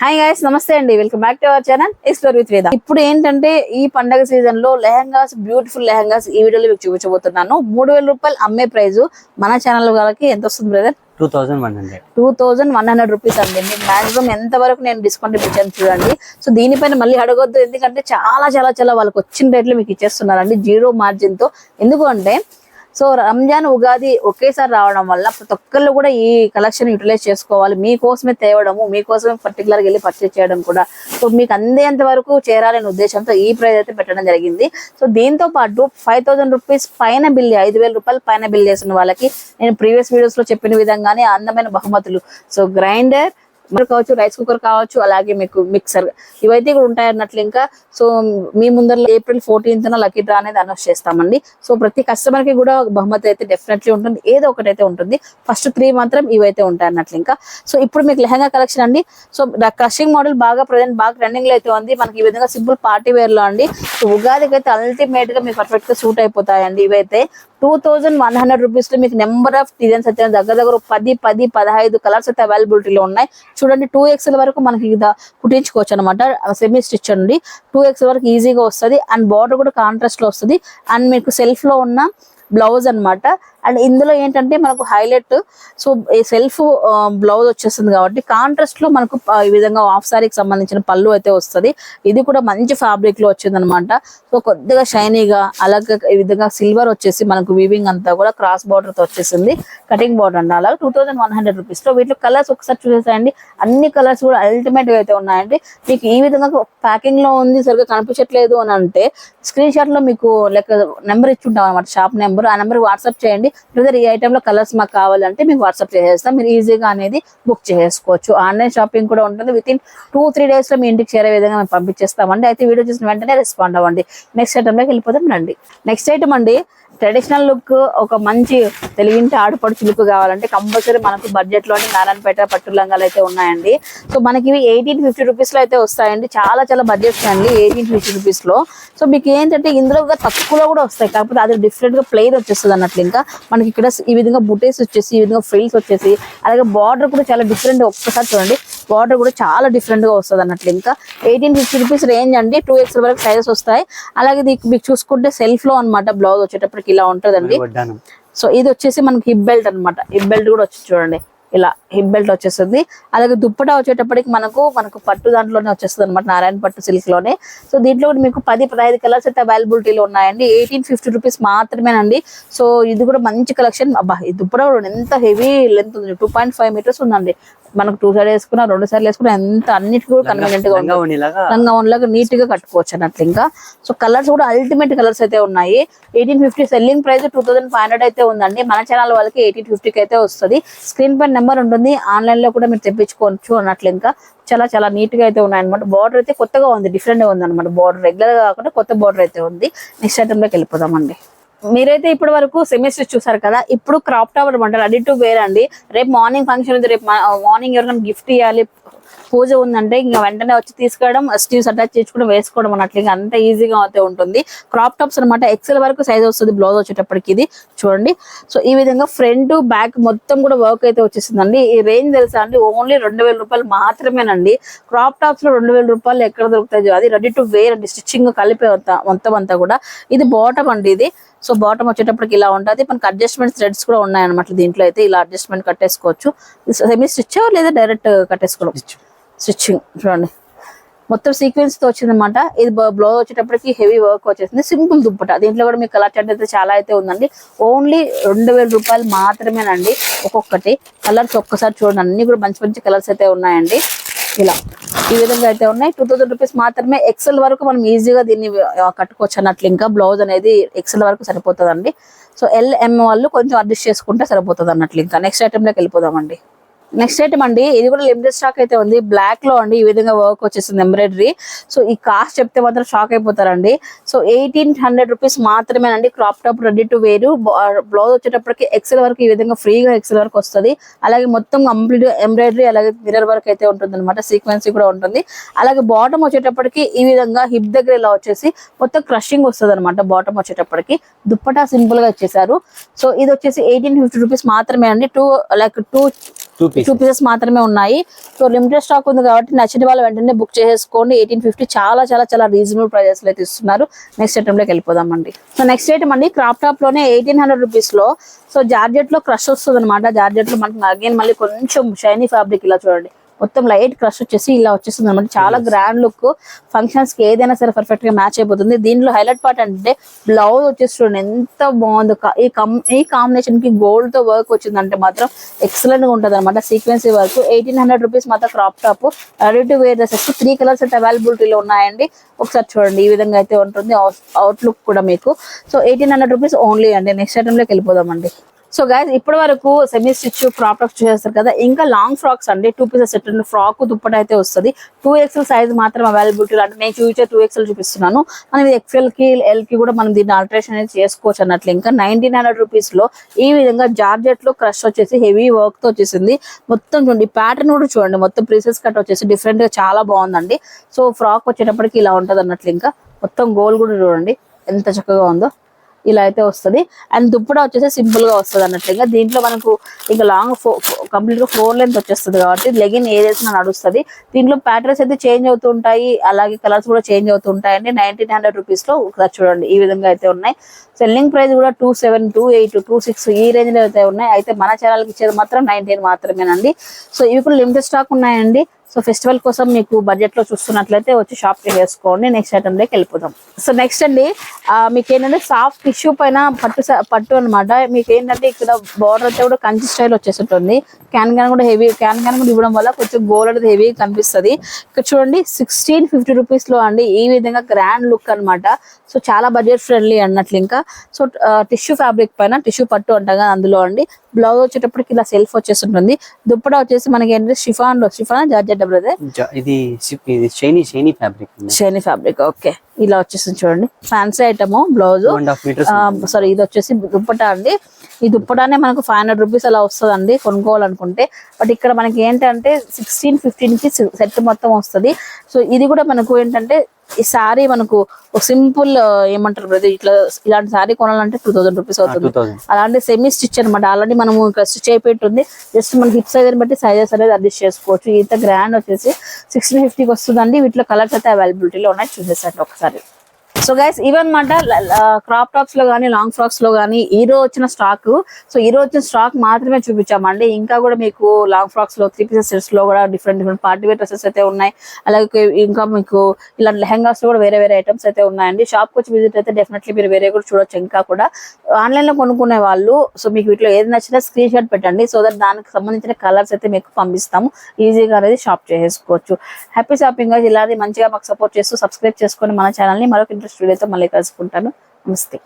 Hi guys, నమస్తే అండి. Welcome back to our channel explore with వేద. ఇప్పుడు ఏంటంటే ఈ పండగ సీజన్ లో లెహంగాస్, బ్యూటిఫుల్ లెహంగాస్ ఈ వీడియోలో మీకు చూపించబోతున్నాను. 3000 రూపాయలు అమ్మే ప్రైస్ మన ఛానల్ వాళ్ళకి ఎంత వస్తుంది బ్రదర్? 2100 రూపీస్ అండి. మీకు మాక్సిమం ఎంత వరకు నేను డిస్కౌంట్ ఇప్పించాను చూడండి. సో దీనిపైన మళ్ళీ అడగొద్దు, ఎందుకంటే చాలా చాలా చాలా వాళ్ళకి వచ్చిన రేట్లు మీకు ఇచ్చేస్తున్నారండి, జీరో మార్జిన్ తో. ఎందుకు అంటే సో రంజాన్, ఉగాది ఒకేసారి రావడం వల్ల ప్రతి ఒక్కళ్ళు కూడా ఈ కలెక్షన్ యూటిలైజ్ చేసుకోవాలి. మీకోసమే తేవడము, మీకోసమే పర్టికులర్గా వెళ్ళి పర్చేస్ చేయడం కూడా, సో మీకు అందేంత వరకు చేరాలనే ఉద్దేశంతో ఈ ప్రైస్ అయితే పెట్టడం జరిగింది. సో దీంతో పాటు 5000 రూపీస్ పైన బిల్, 5000 రూపాయలు పైన బిల్ చేసిన వాళ్ళకి నేను ప్రీవియస్ వీడియోస్ లో చెప్పిన విధంగానే అందమైన బహుమతులు, సో గ్రైండర్ కావచ్చు, రైస్ కుక్కర్ కావచ్చు, అలాగే మీకు మిక్సర్, ఇవైతే కూడా ఉంటాయి అన్నట్లు. ఇంకా సో మీ ముందర April 14th లక్కీ డ్రా అనేది అనౌన్స్ చేస్తామండి. సో ప్రతి కస్టమర్ కి కూడా బహుమతి అయితే డెఫినెట్లీ ఉంటుంది, ఏదో ఒకటైతే ఉంటుంది. ఫస్ట్ 3 మాత్రం ఇవైతే ఉంటాయి అన్నట్లు. ఇంకా సో ఇప్పుడు మీకు లెహంగా కలెక్షన్ అండి. సో క్రషింగ్ మోడల్ బాగా ప్రజెంట్ బాగా ట్రెండింగ్ లో అయితే ఉంది మనకి. ఈ విధంగా సింపుల్ పార్టీ వేర్ లో అండి. సో ఉగాదికి అయితే అల్టిమేట్ గా మీకు పర్ఫెక్ట్ గా సూట్ అయిపోతాయండి. ఇవైతే 2100 రూపీస్ లో మీకు నెంబర్ ఆఫ్ డిజైన్స్ అయితే దగ్గర 15 కలర్స్ అయితే అవైలబిలిటీలో ఉన్నాయి. చూడండి 2XL వరకు మనకి కుట్టించుకోవచ్చు అనమాట. సెమీ స్టిచ్ అండి, 2XL వరకు ఈజీగా వస్తుంది. అండ్ బార్డర్ కూడా కాంట్రాస్ట్ లో వస్తుంది. అండ్ మీకు సెల్ఫ్ లో ఉన్న బ్లౌజ్ అన్నమాట. అండ్ ఇందులో ఏంటంటే మనకు హైలైట్, సో సెల్ఫ్ బ్లౌజ్ వచ్చేస్తుంది కాబట్టి కాంట్రాస్ట్ లో మనకు ఈ విధంగా హాఫ్ సారీకి సంబంధించిన పళ్ళు అయితే వస్తుంది. ఇది కూడా మంచి ఫ్యాబ్రిక్ లో వచ్చింది అనమాట. సో కొద్దిగా షైనీగా, అలాగే ఈ విధంగా సిల్వర్ వచ్చేసి మనకు వీవింగ్ అంతా కూడా క్రాస్ బార్డర్ తో వచ్చేసింది, కటింగ్ బార్డర్ అండి. అలాగే 2100 రూపీస్ లో వీటిలో కలర్స్ ఒకసారి చూసేసాయండి. అన్ని కలర్స్ కూడా అల్టిమేట్ గా అయితే ఉన్నాయండి. మీకు ఈ విధంగా ప్యాకింగ్ లో ఉంది, సరిగ్గా కనిపించట్లేదు అని అంటే స్క్రీన్ షాట్ లో మీకు లెక్క నెంబర్ ఇచ్చుంటాం అనమాట, షాప్ నెంబర్. ఆ నెంబర్ వాట్సాప్ చేయండి. బ్రదర్ ఈ ఐటమ్ లో కలర్స్ మాకు కావాలంటే మీకు వాట్సాప్ చేసేస్తాం, మీరు ఈజీగా అనేది బుక్ చేసుకోవచ్చు. ఆన్లైన్ షాపింగ్ కూడా ఉంటుంది. విత్ ఇన్ 2-3 days లో మీ ఇంటికి చేరే విధంగా మేము పంపించేస్తామండి. అయితే వీడియో చూసిన వెంటనే రెస్పాండ్ అవ్వండి. నెక్స్ట్ ఐటమ్ లోకి వెళ్ళిపోతాం రండి. నెక్స్ట్ ఐటమ్ అండి, ట్రెడిషనల్ లుక్, ఒక మంచి తెలుగింటి ఆడపడుచు లుక్ కావాలంటే కంపల్సరీ మనకు బడ్జెట్ లోని నారాయణపేట పట్టు లంగాలు అయితే ఉన్నాయండి. సో మనకి ఇవి 1850 రూపీస్ లో అయితే వస్తాయండి. చాలా చాలా బడ్జెట్ అండి 1850 రూపీస్ లో. సో మీకు ఏంటంటే ఇందులో తక్కువలో కూడా వస్తాయి, కాకపోతే అది డిఫరెంట్ గా ప్లెయిన్ వచ్చేస్తుంది అన్నట్లు. ఇంకా మనకి ఇక్కడ ఈ విధంగా బుటేస్ వచ్చేసి, ఈ విధంగా ఫ్రిల్స్ వచ్చేసి, అలాగే బార్డర్ కూడా చాలా డిఫరెంట్. ఒక్కసారి చూడండి, బార్డర్ కూడా చాలా డిఫరెంట్ గా వస్తుంది అన్నట్లు. ఇంకా 1850 రూపీస్ రేంజ్ అండి. 2XL వరకు సైజెస్ వస్తాయి. అలాగే మీకు చూసుకుంటే సెల్ఫ్ లో అనమాట బ్లౌజ్ వచ్చేటప్పటికి ఇలా ఉంటదండి. సో ఇది వచ్చేసి మనకి హిప్ బెల్ట్ అనమాట. హిప్ బెల్ట్ కూడా వచ్చి చూడండి, ఇలా హిప్ బెల్ట్ వచ్చేస్తుంది. అలాగే దుప్పటా వచ్చేటప్పటికి మనకు పట్టు దాంట్లోనే వచ్చేస్తుంది అనమాట, నారాయణ పట్టు సిల్క్ లోనే. సో దీంట్లో మీకు 10-15 కలర్స్ అయితే అవైలబిలిటీలో ఉన్నాయండి. 1850 రూపీస్ మాత్రమేనండి. సో ఇది కూడా మంచి కలెక్షన్. అబ్బా, ఈ దుప్పటా కూడా ఎంత హెవీ లెంత్ ఉంది, 2.5 మీటర్స్ ఉందండి. మనకు 2 సైడ్ వేసుకున్నా, 2 సార్లు వేసుకున్నా ఎంత అన్నిటికీ కూడా కన్వీనియంట్ గా ఉంది, లంగా లాగా నీట్ గా కట్టుకోవచ్చు అన్నట్లు. ఇంకా సో కలర్స్ కూడా అల్టిమేట్ కలర్స్ అయితే ఉన్నాయి. 1850 సెల్లింగ్ ప్రైస్ 2500 అయితే ఉందండి. మన ఛానల్ వాళ్ళకి 1850 అయితే వస్తుంది. స్క్రీన్ పైన నెంబర్ ఉంటుంది, ఆన్లైన్ లో కూడా మీరు తెప్పించుకోవచ్చు అన్నట్లు. ఇంకా చాలా చాలా నీట్ గా అయితే ఉన్నాయి అనమాట. బార్డర్ అయితే కొత్తగా ఉంది, డిఫరెంట్ గా ఉంది అనమాట. బార్డర్ రెగ్యులర్ గా కాకుండా కొత్త బార్డర్ అయితే ఉంది. నెక్స్ట్ ఐటమ్ లోకి వెళ్ళిపోదామండి. మీరైతే ఇప్పటి వరకు సెమిస్టర్ చూసారు కదా, ఇప్పుడు క్రాప్ టాప్ అనమాట, రెడీ టు వేర్ అండి. రేపు మార్నింగ్ ఫంక్షన్ ఉంది, రేపు మార్నింగ్ ఎవరికైనా గిఫ్ట్ ఇవ్వాలి, పూజ ఉందంటే ఇంకా వెంటనే వచ్చి తీసుకెళ్ళడం, స్టీవ్స్ అటాచ్ చేసుకోవడం, వేసుకోవడం అన్నట్లు. ఇంకా అంత ఈజీగా అయితే ఉంటుంది. క్రాప్ టాప్స్ అనమాట, XL వరకు సైజ్ వస్తుంది బ్లౌజ్ వచ్చేటప్పటికి. ఇది చూడండి, సో ఈ విధంగా ఫ్రంట్ బ్యాక్ మొత్తం కూడా వర్క్ అయితే వచ్చేసిందండి. ఈ రేంజ్ తెలుసా అండి, ఓన్లీ 2000 రూపాయలు మాత్రమేనండి. క్రాప్ టాప్స్ లో 2000 రూపాయలు ఎక్కడ దొరుకుతాయి? అది రెడీ టు వేర్ అండి, స్టిచ్చింగ్ కలిపి మొత్తం అంతా కూడా. ఇది బాటమ్ అండి ఇది. సో బాటమ్ వచ్చేటప్పటికి ఇలా ఉంటుంది. మనకి అడ్జస్ట్మెంట్ థ్రెడ్స్ కూడా ఉన్నాయన్నమాట దీంట్లో. అయితే ఇలా అడ్జస్ట్మెంట్ కట్టేసుకోవచ్చు. సెమీ స్టిచ్ లేదా డైరెక్ట్ కట్టేసుకోవడం. స్టిచ్చింగ్ చూడండి, మొత్తం సీక్వెన్స్ తో వచ్చింది అనమాట. ఇది బ్లౌజ్ వచ్చేటప్పటికి హెవీ వర్క్ వచ్చేసింది. సింపుల్ దుప్పట, దీంట్లో కూడా మీకు కలర్ చార్ట్ అయితే చాలా అయితే ఉందండి. ఓన్లీ 2000 రూపాయలు మాత్రమేనండి ఒక్కొక్కటి. కలర్స్ ఒక్కసారి చూడండి, అన్ని కూడా మంచి మంచి కలర్స్ అయితే ఉన్నాయండి. ఇలా ఈ విధంగా అయితే ఉన్నాయి. 2000 రూపీస్ మాత్రమే. XL వరకు మనం ఈజీగా దీన్ని కట్టుకోవచ్చు అన్నట్లు. ఇంకా బ్లౌజ్ అనేది XL వరకు సరిపోతుందండి. సో LM వాళ్ళు కొంచెం అడ్జస్ట్ చేసుకుంటే సరిపోతుంది అన్నట్లు. ఇంకా నెక్స్ట్ ఐటమ్ లోకి వెళ్ళిపోదామండి. నెక్స్ట్ ఐటమ్ అండి, ఇది కూడా లిమిటెడ్ స్టాక్ అయితే ఉంది. బ్లాక్ లో అండి, ఈ విధంగా వర్క్ వచ్చేసింది ఎంబ్రాయిడరీ. సో ఈ కాస్ట్ చెప్తే మాత్రం షాక్ అయిపోతారండి. సో 1800 రూపీస్ మాత్రమేనండి. Crop top ready to wear. Blouse వచ్చేటప్పటికి XL వరకు ఈ విధంగా ఫ్రీగా XL వరకు వస్తుంది. అలాగే మొత్తం కంప్లీట్ ఎంబ్రాయిడరీ, అలాగే మిర్రర్ వర్క్ అయితే ఉంటుంది అనమాట. సీక్వెన్సీ కూడా ఉంటుంది. అలాగే బాటమ్ వచ్చేటప్పటికి ఈ విధంగా హిప్ దగ్గర ఇలా వచ్చేసి మొత్తం క్రషింగ్ వస్తుంది అనమాట. బాటమ్ వచ్చేటప్పటికి దుప్పటా సింపుల్ గా ఇచ్చేసారు. సో ఇది వచ్చేసి 1850 రూపీస్ మాత్రమే అండి. 2 2 పీసెస్ మాత్రమే ఉన్నాయి. సో లిమిటెడ్ స్టాక్ ఉంది కాబట్టి నచ్చిన వాళ్ళు వెంటనే బుక్ చేసేసుకోండి. 1850 చాలా చాలా చాలా రీజనబుల్ ప్రైజెస్ లో అయితే ఇస్తున్నారు. నెక్స్ట్ ఐటమ్ లోకి వెళ్ళిపోదామండి. సో నెక్స్ట్ ఐటమ్ అండి క్రాప్ టాప్ లోనే 1800 రూపీస్ లో సో జార్జెట్ లో క్రష్ వస్తుంది అనమాట. జార్జెట్ లో మనకి అగైన్ మళ్ళీ కొంచెం షైనీ ఫ్యాబ్రిక్ ఇలా చూడండి, మొత్తం లైట్ క్రష్ వచ్చేసి ఇలా వచ్చేస్తుంది అనమాట. చాలా గ్రాండ్ లుక్, ఫంక్షన్స్ కి ఏదైనా సరే పర్ఫెక్ట్ గా మ్యాచ్ అయిపోతుంది. దీంట్లో హైలైట్ పార్ట్ అంటే బ్లౌజ్ వచ్చేసి చూడండి ఎంత బాగుందో. ఈ కాంబినేషన్ కి గోల్డ్ తో వర్క్ వచ్చిందంటే మాత్రం ఎక్సలెంట్ గా ఉంటుంది అనమాట. సీక్వెన్సీ వర్క్ 1800 రూపీస్ మాత్రం crop top. Ready to wear dresses 3 colours అయితే అవైలబిలిటీలో ఉన్నాయండి. ఒకసారి చూడండి, ఈ విధంగా అయితే ఉంటుంది అవుట్ లుక్ కూడా మీకు. సో 1800 రూపీస్ ఓన్లీ అండి. నెక్స్ట్ ఐటమ్ లోకి వెళ్ళిపోదామండి. సో గైస్ ఇప్పటి వరకు సెమీ స్టిచ్ క్రాప్ టాప్స్ చూసేస్తారు కదా, ఇంకా లాంగ్ ఫ్రాక్స్ అండి. 2 పీసెస్ సెట్ ఫ్రాక్ దుప్పట అయితే వస్తుంది. 2XL సైజ్ మాత్రం అవైలబిలిటీ, అంటే నేను చూపించే 2XL చూపిస్తున్నాను. మనం ఇది XL కి L కి కూడా మనం దీన్ని ఆల్టరేషన్ అనేది చేసుకోవచ్చు అన్నట్లు. ఇంకా 1900 రూపీస్ లో ఈ విధంగా జార్జెట్ లో క్రష్ వచ్చేసి హెవీ వర్క్ తో వచ్చేసింది. మొత్తం చూడండి ప్యాటర్న్ కూడా చూడండి, మొత్తం ప్రీసెస్ కట్ వచ్చేసి డిఫరెంట్ గా చాలా బాగుందండి. సో ఫ్రాక్ వచ్చేటప్పటికి ఇలా ఉంటది అన్నట్లు. ఇంకా మొత్తం గోల్ కూడా చూడండి ఎంత చక్కగా ఉందో, ఇలా అయితే వస్తుంది. అండ్ దుప్పట వచ్చేసి సింపుల్ గా వస్తుంది అన్నట్లుగా. దీంట్లో మనకు ఇంకా లాంగ్ కంప్లీట్ గా 4 లెంత్ వచ్చేస్తుంది కాబట్టి లెగిన్ ఏదైనా నడుస్తుంది. దీంట్లో ప్యాటర్న్స్ అయితే చేంజ్ అవుతూ ఉంటాయి, అలాగే కలర్స్ కూడా చేంజ్ అవుతూ ఉంటాయండి. 1900 రూపీస్ లో ఒకసారి చూడండి ఈ విధంగా అయితే ఉన్నాయి. సెల్లింగ్ ప్రైస్ కూడా 27, 28, 26 ఈ రేంజ్ లో అయితే ఉన్నాయి. అయితే మన ఛానల్ కి ఇచ్చేది మాత్రం 19 మాత్రమేనండి. సో ఇవి కూడా లిమిటెడ్ స్టాక్ ఉన్నాయండి. సో ఫెస్టివల్ కోసం మీకు బడ్జెట్ లో చూస్తున్నట్లయితే వచ్చి షాప్ చేసుకోండి. నెక్స్ట్ ఐటమ్ లోకి వెళ్ళిపోదాం. సో నెక్స్ట్ అండి మీకు ఏంటంటే సాఫ్ట్ టిష్యూ పైన పట్టు అనమాట. మీకు ఏంటంటే ఇక్కడ బార్డర్ అయితే కూడా కంచి స్టైల్ వచ్చేసింటుంది. క్యాన్ కూడా హెవీ క్యాన్ కూడా ఇవ్వడం వల్ల కొంచెం గోల్డ్ అనేది హెవీ కనిపిస్తుంది. ఇక్కడ చూడండి 1650 రూపీస్ లో అండి ఈ విధంగా గ్రాండ్ లుక్ అనమాట. సో చాలా బడ్జెట్ ఫ్రెండ్లీ అన్నట్లు. ఇంకా సో టిష్యూ ఫ్యాబ్రిక్ పైన టిష్యూ పట్టు అంటగా అందులో అండి. బ్లౌజ్ వచ్చేటప్పటికి ఇలా సెల్ఫ్ వచ్చేస్తుంటుంది. దుప్పట వచ్చేసి మనకి ఏంటంటే షిఫాన్ జార్జెట్ బ్రదర్, ఇది షైనీ ఫ్యాబ్రిక్. ఓకే, ఇలా వచ్చేసింది చూడండి. Fancy item blouse. సారీ ఇది వచ్చేసి దుప్పట అండి. ఈ దుప్పటానే మనకు 500 రూపీస్ అలా వస్తుంది అండి కొనుక్కోవాలనుకుంటే. బట్ ఇక్కడ మనకి ఏంటంటే 1615 కి సెట్ మొత్తం వస్తుంది. సో ఇది కూడా మనకు ఏంటంటే ఈ శారీ మనకు ఒక సింపుల్ ఏమంటారు బ్రదర్, ఇలాంటి శారీ కొనాలంటే 2000 రూపీస్ అవుతుంది. అలాంటి సెమీ స్టిచ్ అనమాట. ఆల్రెడీ మనము ఇక్కడ స్టిచ్ అయిపోయింటుంది. జస్ట్ మనకి హిప్ సైజ్ బట్టి సైజెస్ అనేది అడ్జస్ట్ చేసుకోవచ్చు. ఇంత గ్రాండ్ వచ్చేసి 1650కి వస్తుందండి. వీటిలో కలర్స్ అయితే అవైలబిలిటీలో ఉన్నాయి, చూసేసండి ఒకసారి. సో గైస్ ఇవన్నమాట క్రాప్ టాప్స్ లో కానీ లాంగ్ ఫ్రాక్స్ లో కానీ ఈ రోజు వచ్చిన స్టాక్. సో ఈ రోజు వచ్చిన స్టాక్ మాత్రమే చూపించామండి. ఇంకా కూడా మీకు లాంగ్ ఫ్రాక్స్ లో 3 పీసెస్ సెట్స్ లో కూడా డిఫరెంట్ పార్టీ వేర్ డ్రెస్సెస్ అయితే ఉన్నాయి. అలాగే ఇంకా మీకు ఇలా లెహంగాస్ లో కూడా వేరే ఐటమ్స్ అయితే ఉన్నాయండి. షాప్ కి వచ్చి విజిట్ అయితే డెఫినెట్లీ మీరు వేరే కూడా చూడొచ్చు. ఇంకా కూడా ఆన్లైన్ లో కొనుక్కునే వాళ్ళు సో మీకు వీటిలో ఏది నచ్చినా స్క్రీన్ షాట్ పెట్టండి. సో దట్ దానికి సంబంధించిన కలర్స్ అయితే మీకు పంపిస్తాము. ఈజీగా అనేది షాప్ చేసుకోవచ్చు. Happy shopping. ఇలాంటి మంచిగా మాకు సపోర్ట్ చేస్తూ సబ్స్క్రైబ్ చేసుకొని మన ఛానల్ ని మరొక ఇంట్రెస్ట్ వీడియోతో మళ్ళీ కలుసుకుంటాను. నమస్తే.